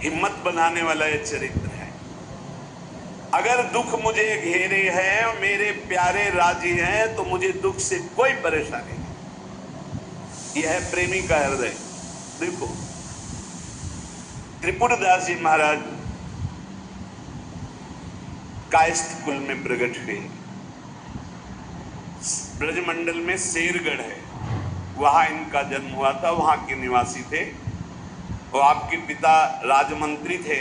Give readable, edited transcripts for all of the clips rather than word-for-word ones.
हिम्मत बनाने वाला ये चरित्र है। अगर दुख मुझे घेरे है, मेरे प्यारे राजी हैं, तो मुझे दुख से कोई परेशानी नहीं। यह है प्रेमी का हृदय। देखो, त्रिपुरदास जी महाराज कायस्थ कुल में प्रकट हुए। ब्रजमंडल में शेरगढ़ है, वहां इनका जन्म हुआ था, वहां के निवासी थे। और आपके पिता राजमंत्री थे।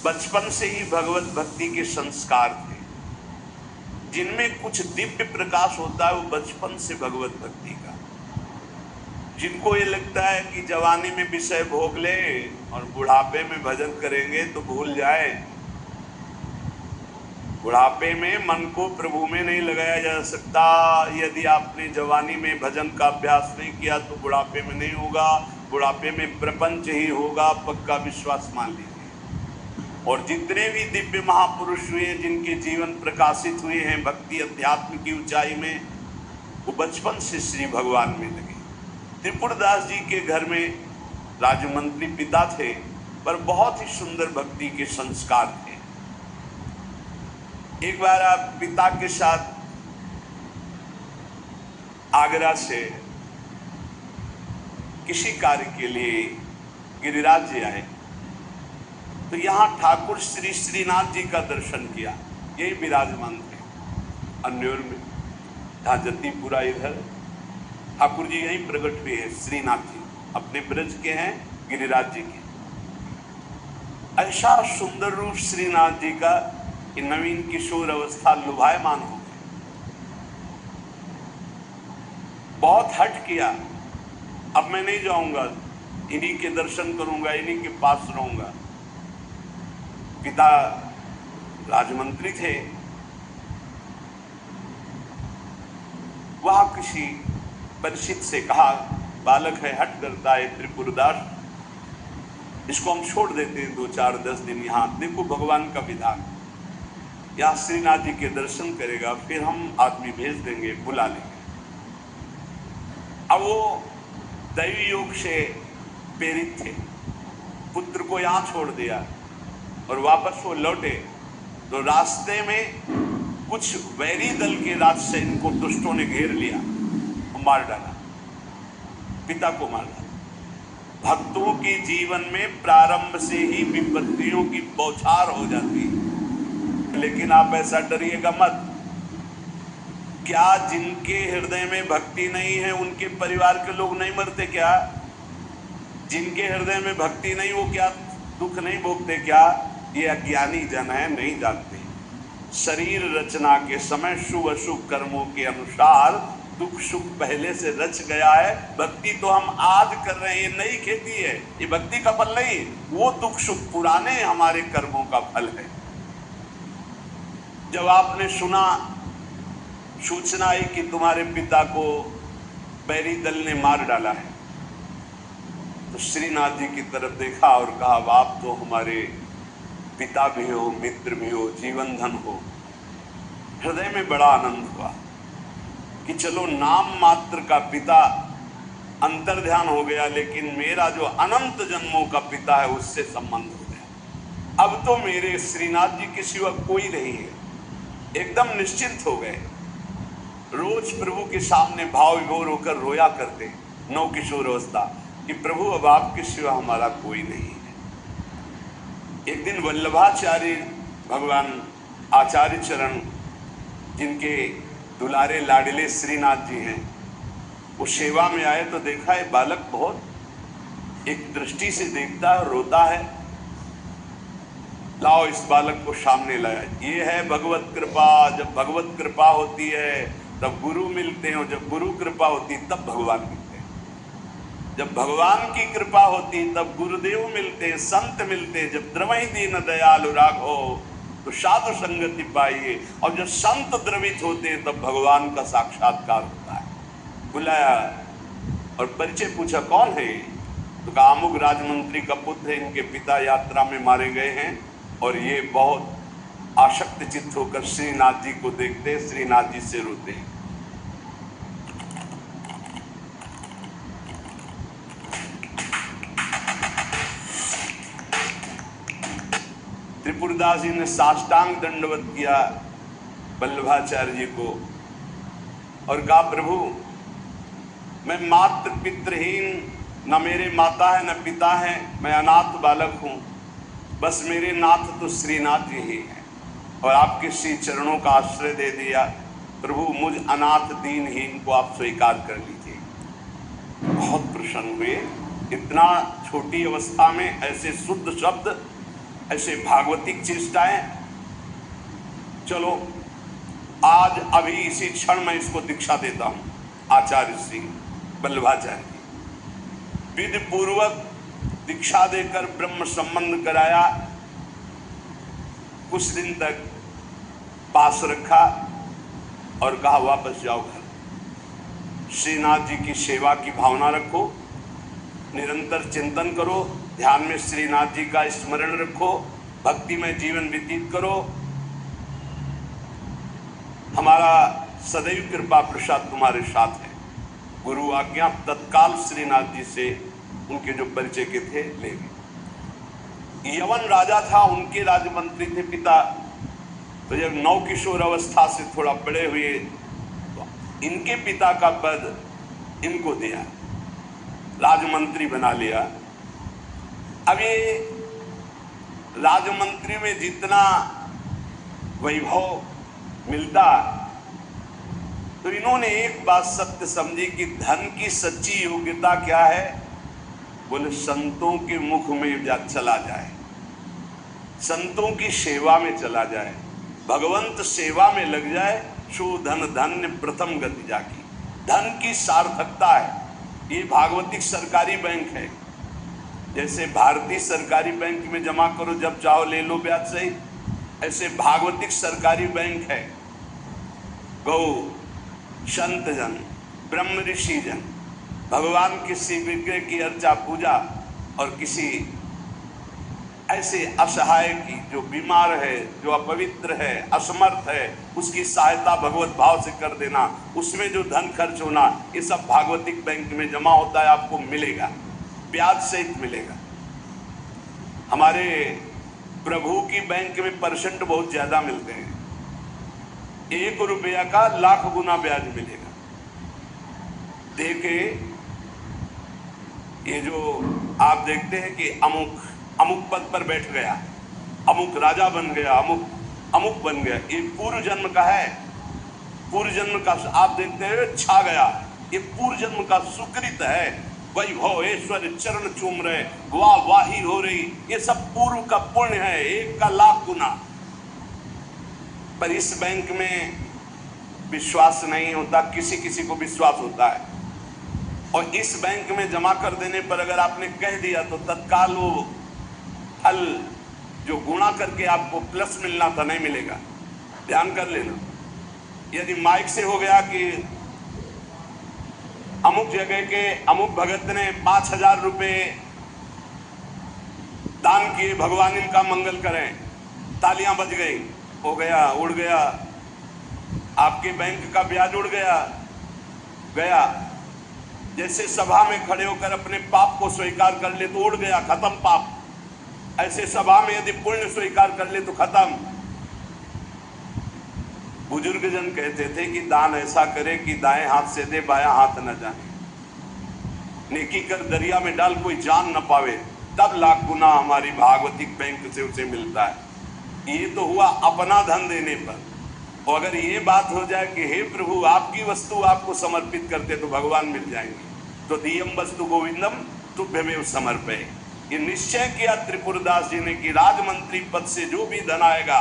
बचपन से ही भगवत भक्ति के संस्कार थे। जिनमें कुछ दिव्य प्रकाश होता है वो बचपन से भगवत भक्ति का। जिनको ये लगता है कि जवानी में विषय भोग ले और बुढ़ापे में भजन करेंगे तो भूल जाए। बुढ़ापे में मन को प्रभु में नहीं लगाया जा सकता। यदि आपने जवानी में भजन का अभ्यास नहीं किया तो बुढ़ापे में नहीं होगा। बुढ़ापे में प्रपंच ही होगा, पक्का विश्वास मान लीजिए। और जितने भी दिव्य महापुरुष हुए, जिनके जीवन प्रकाशित हुए हैं भक्ति अध्यात्म की ऊंचाई में, वो बचपन से श्री भगवान में लगे। त्रिपुरदास जी के घर में राजमंत्री पिता थे, पर बहुत ही सुंदर भक्ति के संस्कार थे। एक बार आप पिता के साथ आगरा से किसी कार्य के लिए गिरिराज जी आए, तो यहाँ ठाकुर श्री श्रीनाथ जी का दर्शन किया। यही विराजमान थे अन्योर में, जतीपुरा इधर ठाकुर जी यही प्रकट हुए हैं। श्रीनाथ जी अपने ब्रज के हैं, गिरिराज जी के। ऐसा सुंदर रूप श्रीनाथ जी का कि नवीन किशोर अवस्था लुभायमान हो गए। बहुत हट किया, अब मैं नहीं जाऊंगा, इन्हीं के दर्शन करूंगा, इन्हीं के पास रहूंगा। पिता राजमंत्री थे, वहां किसी परिचित से कहा, बालक है, हट करता है त्रिपुरदास, इसको हम छोड़ देते हैं 2-4-10 दिन यहाँ। देखो भगवान का विधान, यहाँ श्रीनाथ जी के दर्शन करेगा, फिर हम आदमी भेज देंगे, बुला लेंगे। अब वो दैवी योग से प्रेरित थे, पुत्र को यहाँ छोड़ दिया और वापस वो लौटे तो रास्ते में कुछ वैरी दल के राजसैनिक को दुष्टों ने घेर लिया, मार डाला, पिता को मार डाला। भक्तों के जीवन में प्रारंभ से ही विपत्तियों की बौछार हो जाती है, लेकिन आप ऐसा डरिएगा मत। क्या जिनके हृदय में भक्ति नहीं है उनके परिवार के लोग नहीं मरते क्या? जिनके हृदय में भक्ति नहीं, वो क्या दुख नहीं भोगते क्या? ये अज्ञानी जन है, नहीं जानते। शरीर रचना के समय शुभ अशुभ कर्मों के अनुसार दुख सुख पहले से रच गया है। भक्ति तो हम आज कर रहे हैं, ये नई खेती है, ये भक्ति का फल नहीं। वो दुख सुख पुराने हमारे कर्मों का फल है। जब आपने सुना, सूचना आई कि तुम्हारे पिता को बैरी दल ने मार डाला है, तो श्रीनाथ जी की तरफ देखा और कहा, आप तो हमारे पिता भी हो, मित्र भी हो, जीवन धन हो। हृदय में बड़ा आनंद हुआ कि चलो नाम मात्र का पिता अंतर ध्यान हो गया, लेकिन मेरा जो अनंत जन्मों का पिता है उससे संबंध हो गया। अब तो मेरे श्रीनाथ जी के सिवा कोई नहीं है। एकदम निश्चिंत हो गए। रोज प्रभु के सामने भाव विभोर होकर रोया करते, नौ किशोर अवस्था, कि प्रभु अब आपके सिवा हमारा कोई नहीं है। एक दिन वल्लभाचार्य भगवान आचार्य चरण, जिनके दुलारे लाडले श्रीनाथ जी हैं, वो सेवा में आए तो देखा है बालक बहुत एक दृष्टि से देखता है, रोता है। लाओ इस बालक को सामने लाया। ये है भगवत कृपा। जब भगवत कृपा होती है तब गुरु मिलते हैं, और जब गुरु कृपा होती है तब भगवान मिलते हैं। जब भगवान की कृपा होती है तब गुरुदेव मिलते हैं, संत मिलते हैं। जब द्रवहि दीन दयालु राघो तो साधु संगति पाइए। और जब संत द्रवित होते हैं तब भगवान का साक्षात्कार होता है। बुलाया और परिचय पूछा, कौन है? तो कहा, अमुक राजमंत्री का पुत्र है, इनके पिता यात्रा में मारे गए हैं और ये बहुत आसक्त चित्त होकर श्रीनाथ जी को देखते हैं, श्रीनाथ जी से रोते हैं। त्रिपुरदास जी ने साष्टांग दंडवत किया वल्लभाचार्य जी को और कहा, प्रभु मैं मात्र पितृहीन, न मेरे माता है न पिता है, मैं अनाथ बालक हूँ, बस मेरे नाथ तो श्रीनाथ जी ही हैं और आपके श्री चरणों का आश्रय दे दिया। प्रभु मुझ अनाथ दीनहीन को आप स्वीकार कर लीजिए। बहुत प्रसन्न हुए। इतना छोटी अवस्था में ऐसे शुद्ध शब्द, ऐसे भागवतिक चेष्टाएं। चलो आज अभी इसी क्षण मैं इसको दीक्षा देता हूं। आचार्य श्री वल्लभाचार्य जी विधि पूर्वक दीक्षा देकर ब्रह्म संबंध कराया। कुछ दिन तक पास रखा और कहा वापस जाओ घर। श्रीनाथ जी की सेवा की भावना रखो, निरंतर चिंतन करो, ध्यान में श्रीनाथ जी का स्मरण रखो, भक्ति में जीवन व्यतीत करो। हमारा सदैव कृपा प्रसाद तुम्हारे साथ है। गुरु आज्ञा तत्काल श्रीनाथ जी से उनके जो परिचय के थे ले गए। यवन राजा था, उनके राजमंत्री थे पिता। तो जब नव किशोर अवस्था से थोड़ा बड़े हुए तो इनके पिता का पद इनको दिया, राजमंत्री बना लिया। अब ये राजमंत्री में जितना वैभव मिलता, तो इन्होंने एक बात सत्य समझी कि धन की सच्ची योग्यता क्या है। बोले संतों के मुख में चला जाए, संतों की सेवा में चला जाए, भगवंत सेवा में लग जाए, सो धन धन्य प्रथम गति जाकी। धन की सार्थकता है। ये भागवतिक सरकारी बैंक है। जैसे भारतीय सरकारी बैंक में जमा करो, जब चाहो ले लो ब्याज सही, ऐसे भागवतिक सरकारी बैंक है। गौ संत जन, ब्रह्म ऋषि जन, भगवान किसी विग्रह की अर्चा पूजा और किसी ऐसे असहाय की जो बीमार है, जो अपवित्र है, असमर्थ है, उसकी सहायता भगवत भाव से कर देना, उसमें जो धन खर्च होना, ये सब भागवतिक बैंक में जमा होता है। आपको मिलेगा, ब्याज सहित मिलेगा। हमारे प्रभु की बैंक में परसेंट बहुत ज्यादा मिलते हैं। 1 रुपया का लाख गुना ब्याज मिलेगा। देखे ये जो आप देखते हैं कि अमुक पद पर बैठ गया, अमुक राजा बन गया, अमुक बन गया, ये पूर्व जन्म का है। पूर्व जन्म का आप देखते हैं छा गया, ये पूर्व जन्म का सुकृत है। वैभव ऐश्वर्य चरण चूम रहे, वाह वाही हो रही, ये सब पूर्व का पुण्य है, 1 का लाख गुना। पर इस बैंक में विश्वास नहीं होता, किसी किसी को विश्वास होता है। और इस बैंक में जमा कर देने पर अगर आपने कह दिया तो तत्काल वो फल जो गुणा करके आपको प्लस मिलना था नहीं मिलेगा। ध्यान कर लेना। यदि माइक से हो गया कि अमुक जगह के अमुक भगत ने 5000 रुपये दान किए, भगवान इनका मंगल करें, तालियां बज गई, हो गया, उड़ गया, आपके बैंक का ब्याज उड़ गया। जैसे सभा में खड़े होकर अपने पाप को स्वीकार कर ले तो उड़ गया, खत्म पाप। ऐसे सभा में यदि पुण्य स्वीकार कर ले तो खत्म। बुजुर्ग जन कहते थे कि दान ऐसा करे कि दाएं हाथ से दे, बायां हाथ न जाने। नेकी कर दरिया में डाल, कोई जान न पावे, तब लाख गुना हमारी भागवतिक बैंक से उसे मिलता है। ये तो हुआ अपना धन देने पर। और अगर ये बात हो जाए कि हे प्रभु आपकी वस्तु आपको समर्पित करते तो भगवान मिल जाएंगे, तो दियम वस्तु गोविंदम तुभ्यमेव समर्पये। ये निश्चय किया त्रिपुरदास जी ने कि राजमंत्री पद से जो भी धन आएगा,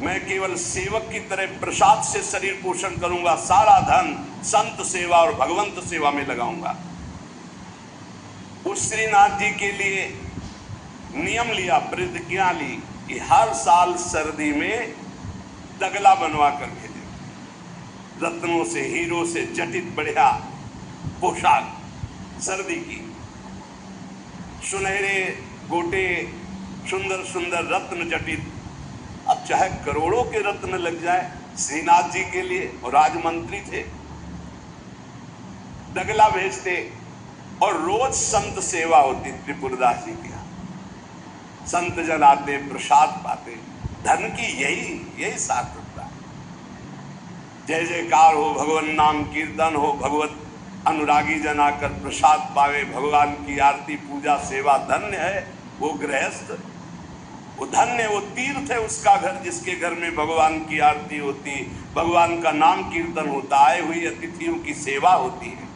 मैं केवल सेवक की तरह प्रसाद से शरीर पोषण करूंगा, सारा धन संत सेवा और भगवंत सेवा में लगाऊंगा। उस श्रीनाथ जी के लिए नियम लिया, प्रतिज्ञा ली कि हर साल सर्दी में दगला बनवा कर भेजे, रत्नों से हीरो से जटित बढ़िया पोशाक, सर्दी की, सुनहरे गोटे, सुंदर सुंदर रत्न जटित। अब चाहे करोड़ों के रत्न लग जाए श्रीनाथ जी के लिए, और राजमंत्री थे, दगला भेजते और रोज संत सेवा होती त्रिपुरदास जी की। संत जन आते, प्रसाद पाते। धन की यही सार्थकता है। जय जयकार हो, भगवान नाम कीर्तन हो, भगवत अनुरागी जन आकर प्रसाद पावे, भगवान की आरती पूजा सेवा। धन्य है वो गृहस्थ, वो धन्य, वो तीर्थ है उसका घर जिसके घर में भगवान की आरती होती, भगवान का नाम कीर्तन होता, आए हुई अतिथियों की सेवा होती है।